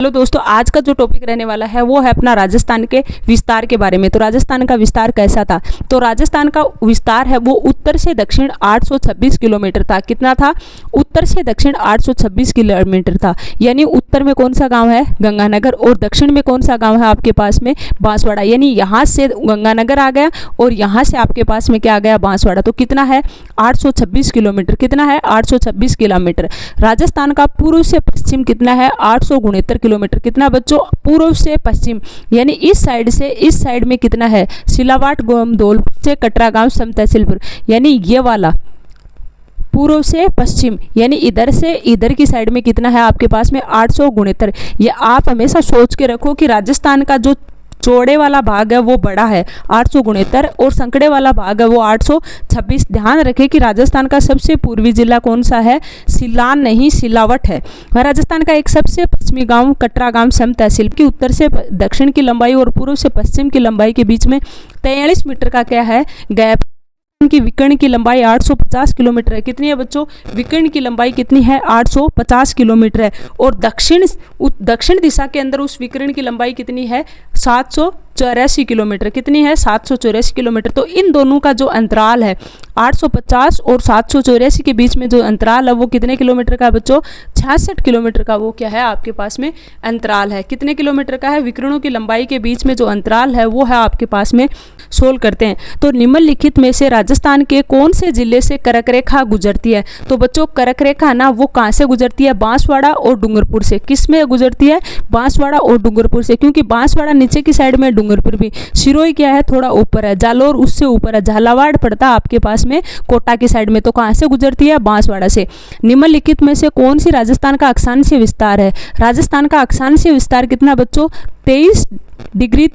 Hello दोस्तों, आज का जो टॉपिक रहने वाला है वो है अपना राजस्थान के विस्तार के बारे में। तो राजस्थान का विस्तार कैसा था? तो राजस्थान का विस्तार है वो उत्तर से दक्षिण 826 किलोमीटर था। कितना था? उत्तर से दक्षिण 826 किलोमीटर था। यानी उत्तर में कौन सा गांव है? गंगानगर। और दक्षिण में कौन सा गांव है आपके पास में? बांसवाड़ा। यानी यहाँ से गंगानगर आ गया और यहाँ से आपके पास में क्या आ गया? बांसवाड़ा। तो कितना है? 826 किलोमीटर। कितना है? 826 किलोमीटर। राजस्थान का पूर्व से पश्चिम कितना है? 869 किलोमीटर। कितना बच्चों? पूर्व से पश्चिम, यानी इस साइड से इस साइड में कितना है? सिलावाट गोमदोल से कटरा गांव सम तहसीलपुर, यानी ये वाला पूर्व से पश्चिम, यानी इधर से इधर की साइड में कितना है आपके पास में? 869। ये आप हमेशा सोच के रखो कि राजस्थान का जो चौड़े वाला भाग है वो बड़ा है 869 और संकड़े वाला भाग है वो 826। ध्यान रखें कि राजस्थान का सबसे पूर्वी जिला कौन सा है? सिलान नहीं, सिलावट है। राजस्थान का एक सबसे पश्चिमी गांव कटरा गांव सम तहसील की उत्तर से दक्षिण की लंबाई और पूर्व से पश्चिम की लंबाई के बीच में 43 मीटर का क्या है? गैप। की विकर्ण की लंबाई 850 किलोमीटर है। कितनी है बच्चों? विकर्ण की लंबाई कितनी है? 850 किलोमीटर है। और दक्षिण दिशा के अंदर उस विकर्ण की लंबाई कितनी है? 784 किलोमीटर। कितनी है? 784 किलोमीटर। तो इन दोनों का जो अंतराल है 850 और 784 के बीच में जो अंतराल है वो कितने किलोमीटर का है बच्चों? 66 किलोमीटर का वो क्या है आपके पास में? अंतराल है। कितने किलोमीटर का है? विकर्णों की लंबाई के बीच में जो अंतराल है वो है आपके पास में। सोल्व करते हैं। तो निम्नलिखित में से राजस्थान के कौन से जिले से कर्क रेखा गुजरती है? तो बच्चों कर्क रेखा ना वो कहाँ से गुजरती है? बांसवाड़ा और डूंगरपुर से। किस में गुजरती है? बांसवाड़ा और डूंगरपुर से, क्योंकि बांसवाड़ा नीचे की साइड में, डूंगरपुर भी। सिरोही क्या है? थोड़ा ऊपर है। जालोर उससे ऊपर है। झालावाड़ पड़ता है आपके पास में कोटा की साइड में। तो कहाँ से गुजरती है? बांसवाड़ा से। निम्नलिखित में से कौन सी राजस्थान का अक्षांशीय विस्तार है? राजस्थान का अक्षांशीय विस्तार कितना बच्चों? 23 डिग्री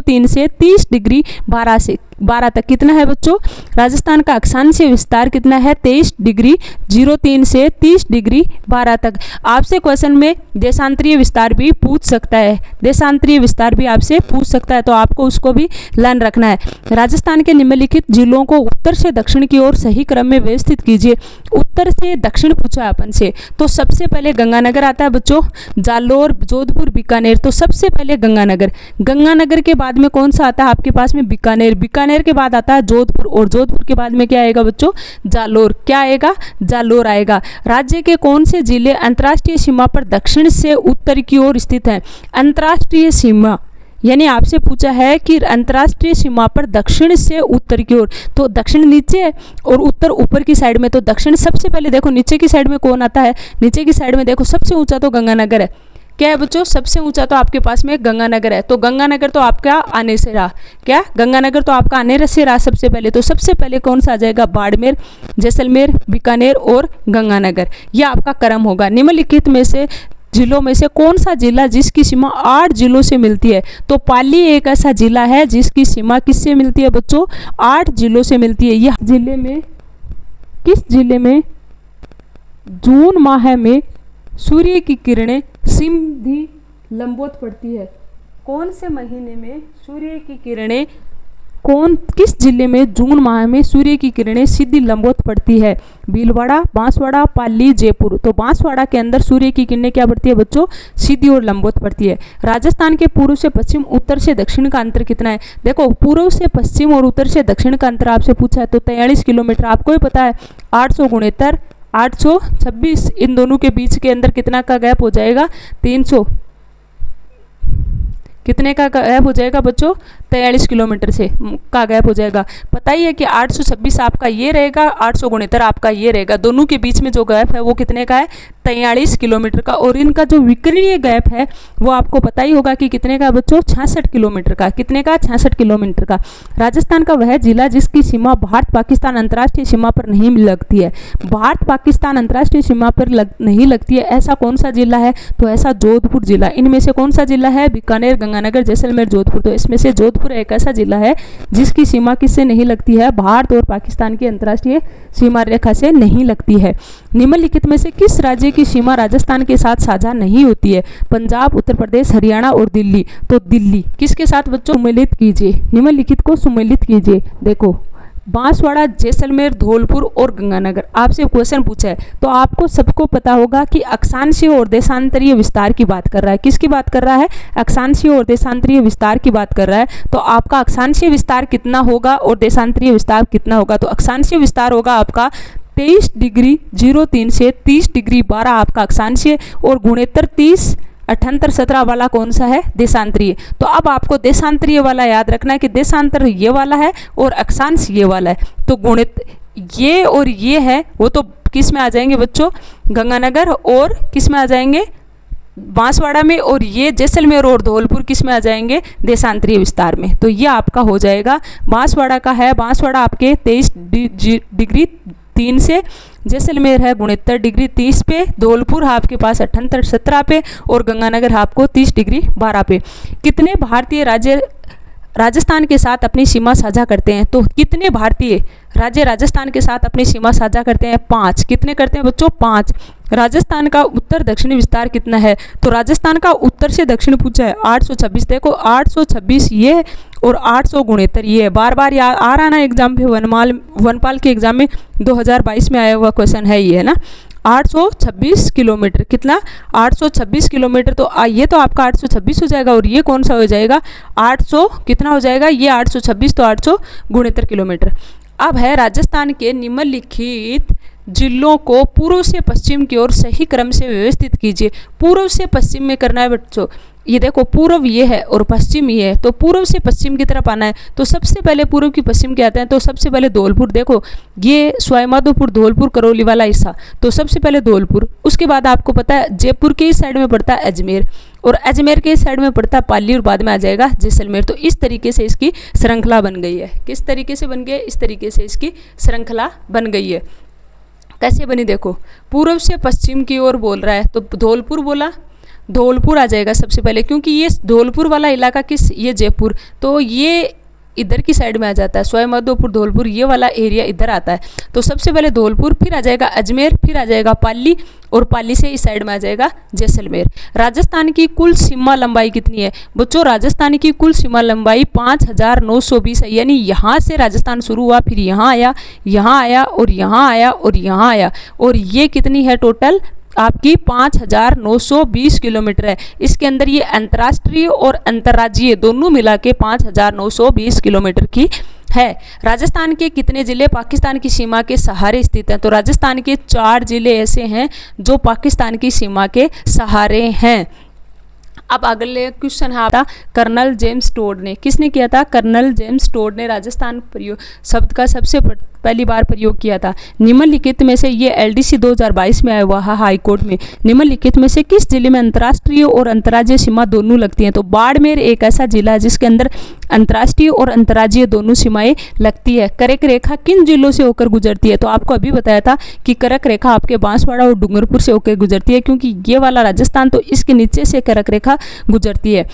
03 से 30 डिग्री 12 तक। कितना है बच्चों? राजस्थान का अक्षांशीय विस्तार कितना है? 23 डिग्री 03 से 30 डिग्री 12 तक। आपसे क्वेश्चन में देशांतरीय विस्तार भी पूछ सकता है। देशांतरीय विस्तार भी आपसे पूछ सकता है, तो आपको उसको भी लर्न रखना है। राजस्थान के निम्नलिखित जिलों को उत्तर से दक्षिण की ओर सही क्रम में व्यवस्थित कीजिए। उत्तर से दक्षिण पूछा अपन से, तो सबसे पहले गंगानगर आता है बच्चों। जालोर, जोधपुर, बीकानेर। तो सबसे पहले गंगानगर। गंगानगर के बाद में कौन सा आता है आपके पास में? बीकानेर। बीकानेर के बाद आता है जोधपुर और जोधपुर के बाद में क्या आएगा बच्चों? जालोर। क्या आएगा? जालोर आएगा। राज्य के कौन से जिले अंतर्राष्ट्रीय सीमा पर दक्षिण से उत्तर की ओर स्थित हैं? अंतर्राष्ट्रीय सीमा, यानी आपसे पूछा है कि अंतर्राष्ट्रीय सीमा पर दक्षिण से उत्तर की ओर। तो दक्षिण नीचे है और उत्तर ऊपर की साइड में। तो दक्षिण सबसे पहले देखो नीचे की साइड में कौन आता है? नीचे की साइड में देखो सबसे ऊंचा तो गंगानगर है। क्या है बच्चों? सबसे ऊंचा तो आपके पास में गंगानगर है। तो गंगानगर तो आपका आने से रहा। क्या? गंगानगर तो आपका आने से रहा सबसे पहले। तो सबसे पहले कौन सा आ जाएगा? बाड़मेर, जैसलमेर, बीकानेर और गंगानगर। यह आपका क्रम होगा। निम्नलिखित में से जिलों में से कौन सा जिला जिसकी सीमा 8 जिलों से मिलती है? तो पाली एक ऐसा जिला है जिसकी सीमा किससे मिलती है बच्चों? 8 जिलों से मिलती है। यह जिले में, किस जिले में जून माह में सूर्य की किरणें सीधी लंबवत पड़ती है? कौन से महीने में सूर्य की किरणें, किस जिले में जून माह में सूर्य की किरणें सीधी लंबवत पड़ती है? भीलवाड़ा, बांसवाड़ा, पाली, जयपुर। तो बांसवाड़ा के अंदर सूर्य की किरणें क्या पड़ती है बच्चों? सीधी और लंबवत पड़ती है। राजस्थान के पूर्व से पश्चिम, उत्तर से दक्षिण का अंतर कितना है? देखो पूर्व से पश्चिम और उत्तर से दक्षिण का अंतर आपसे पूछा है तो 43 किलोमीटर। आपको ही पता है 869 826, इन दोनों के बीच के अंदर कितना का गैप हो जाएगा? 300। कितने का गैप हो जाएगा बच्चों? 43 किलोमीटर से का गैप हो जाएगा। पता ही है कि 826 आपका ये रहेगा, 869 आपका ये रहेगा। दोनों के बीच में जो गैप है वो कितने का है? 43 किलोमीटर का। और इनका जो विकर्णीय गैप है वो आपको पता ही होगा कि कितने का बच्चों? 66 किलोमीटर का। कितने का? 66 किलोमीटर का। राजस्थान का वह जिला जिसकी सीमा भारत पाकिस्तान अंतर्राष्ट्रीय सीमा पर नहीं लगती है। भारत पाकिस्तान अंतर्राष्ट्रीय सीमा पर नहीं लगती है, ऐसा कौन सा जिला है? तो ऐसा जोधपुर जिला। इनमें से कौन सा जिला है? बीकानेर, गंगानगर, जैसलमेर, जोधपुर। तो इसमें से जोधपुर एक ऐसा जिला है जिसकी सीमा किससे नहीं लगती है? भारत और पाकिस्तान की अंतर्राष्ट्रीय सीमा रेखा से नहीं लगती है। निम्नलिखित में से किस राज्य की सीमा राजस्थान के साथ साझा नहीं होती है? पंजाब, उत्तर प्रदेश, हरियाणा और दिल्ली। तो दिल्ली किसके साथ बच्चों? सुमेलित कीजिए। निम्नलिखित को सुमेलित कीजिए। देखो बांसवाड़ा, जैसलमेर, धौलपुर और गंगानगर आपसे क्वेश्चन पूछा है तो आपको सबको पता होगा कि अक्षांशीय और देशांतरीय विस्तार की बात कर रहा है। किसकी बात कर रहा है? अक्षांशीय और देशांतरीय विस्तार की बात कर रहा है। तो आपका अक्षांशीय विस्तार कितना होगा और देशांतरीय विस्तार कितना होगा? तो अक्षांशीय विस्तार होगा आपका 23 डिग्री 03 से 30 डिग्री 12 आपका अक्षांशीय, और गुणोत्तर 30 78 17 वाला कौन सा है? देशांतरीय। तो अब आपको देशांतरीय वाला याद रखना है कि देशांतर ये वाला है और अक्षांश ये वाला है। तो गुणित ये और ये है वो तो किस में आ जाएंगे बच्चों? गंगानगर, और किस में आ जाएंगे? बांसवाड़ा में, और ये जैसलमेर और धौलपुर किस में आ जाएंगे? देशांतरीय विस्तार में। तो ये आपका हो जाएगा बांसवाड़ा का है, बांसवाड़ा आपके 23 डिग्री 3 से, जैसलमेर है गुणोत्तर डिग्री 30 पे, धौलपुर आपके पास 78 17 पे, और गंगानगर आपको 30 डिग्री 12 पे। कितने भारतीय राज्य राजस्थान के साथ अपनी सीमा साझा करते हैं? तो कितने भारतीय राज्य राजस्थान के साथ अपनी सीमा साझा करते हैं? 5। कितने करते हैं बच्चों? 5। राजस्थान का उत्तर दक्षिणी विस्तार कितना है? तो राजस्थान का उत्तर से दक्षिण पूछा है 826। देखो 826 ये और 800 गुणोत्तर ये है। बार बार आ रहा ना एग्जाम पे, वनपाल के एग्जाम में 2022 में आया हुआ क्वेश्चन है ये, है ना। 826 किलोमीटर, कितना? 826 किलोमीटर। तो ये तो आपका 826 हो जाएगा, और ये कौन सा हो जाएगा? 800 कितना हो जाएगा? ये 826, तो 800 गुणोत्तर किलोमीटर। अब है राजस्थान के निम्नलिखित जिलों को पूर्व से पश्चिम की ओर सही क्रम से व्यवस्थित कीजिए। पूर्व से पश्चिम में करना है बच्चों। ये देखो पूर्व ये है और पश्चिम ये है, तो पूर्व से पश्चिम की तरफ आना है। तो सबसे पहले पूर्व की पश्चिम के आते हैं, तो सबसे पहले धौलपुर। देखो ये सवाईमाधोपुर, धौलपुर, करौली वाला हिस्सा, तो सबसे पहले धौलपुर। उसके बाद आपको पता है जयपुर के इस साइड में पड़ता है अजमेर, और अजमेर के इस साइड में पड़ता है पाली, और बाद में आ जाएगा जैसलमेर। तो इस तरीके से इसकी श्रृंखला बन गई है। किस तरीके से बन गई है? इस तरीके से इसकी श्रृंखला बन गई है। कैसे बनी? देखो पूर्व से पश्चिम की ओर बोल रहा है, तो धौलपुर बोला, धौलपुर आ जाएगा सबसे पहले, क्योंकि ये धौलपुर वाला इलाका किस? ये जयपुर, तो ये इधर की साइड में आ जाता है। सवाईमाधोपुर, धौलपुर, ये वाला एरिया इधर आता है। तो सबसे पहले धौलपुर, फिर आ जाएगा अजमेर, फिर आ जाएगा पाली, और पाली से इस साइड में आ जाएगा जैसलमेर। राजस्थान की कुल सीमा लंबाई कितनी है बच्चों? राजस्थान की कुल सीमा लंबाई 5920 है। यानी यहाँ से राजस्थान शुरू हुआ, फिर यहाँ आया, यहाँ आया, और यहाँ आया, और यहाँ आया, और ये कितनी है टोटल? आपकी 5920 किलोमीटर है। इसके अंदर ये अंतर्राष्ट्रीय और अंतर्राज्यीय दोनों मिला के 5920 किलोमीटर की है। राजस्थान के कितने जिले पाकिस्तान की सीमा के सहारे स्थित हैं? तो राजस्थान के 4 जिले ऐसे हैं जो पाकिस्तान की सीमा के सहारे हैं। अब अगले क्वेश्चन है आपका, कर्नल जेम्स टोड ने, किसने किया था? कर्नल जेम्स टोड ने राजस्थान प्रयोग शब्द का सबसे पहली बार प्रयोग किया था। निम्नलिखित में से ये एलडीसी 2022 में आया हुआ है हाई कोर्ट में। निम्नलिखित में से किस जिले में अंतर्राष्ट्रीय और अंतर्राज्यीय सीमा दोनों लगती हैं? तो बाड़मेर एक ऐसा जिला है जिसके अंदर अंतर्राष्ट्रीय और अंतर्राज्यीय दोनों सीमाएं लगती है। कर्क रेखा किन जिलों से होकर गुजरती है? तो आपको अभी बताया था कि कर्क रेखा आपके बांसवाड़ा और डूंगरपुर से होकर गुजरती है, क्योंकि ये वाला राजस्थान तो इसके नीचे से कर्क रेखा गुजरती है।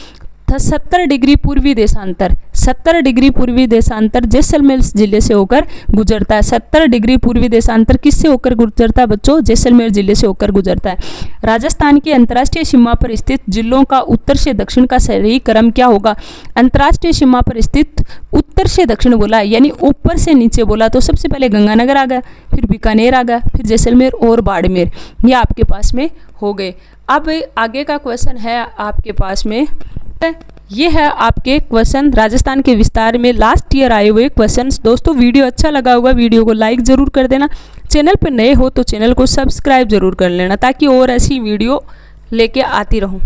70 डिग्री पूर्वी देशांतर, 70 डिग्री पूर्वी देशांतर जैसलमेर जिले से होकर गुजरता है। 70 डिग्री पूर्वी देशांतर किससे होकर गुजरता है बच्चों? जैसलमेर जिले से होकर गुजरता है। राजस्थान की अंतर्राष्ट्रीय सीमा पर स्थित जिलों का उत्तर से दक्षिण का सही क्रम क्या होगा? अंतर्राष्ट्रीय सीमा पर स्थित उत्तर से दक्षिण बोला, यानी ऊपर से नीचे बोला, तो सबसे पहले गंगानगर आ गया, फिर बीकानेर आ गया, फिर जैसलमेर और बाड़मेर, ये आपके पास में हो गए। अब आगे का क्वेश्चन है आपके पास में, ये है आपके क्वेश्चन राजस्थान के विस्तार में लास्ट ईयर आए हुए क्वेश्चंस। दोस्तों वीडियो अच्छा लगा होगा, वीडियो को लाइक ज़रूर कर देना। चैनल पर नए हो तो चैनल को सब्सक्राइब जरूर कर लेना, ताकि और ऐसी वीडियो लेके आती रहूं।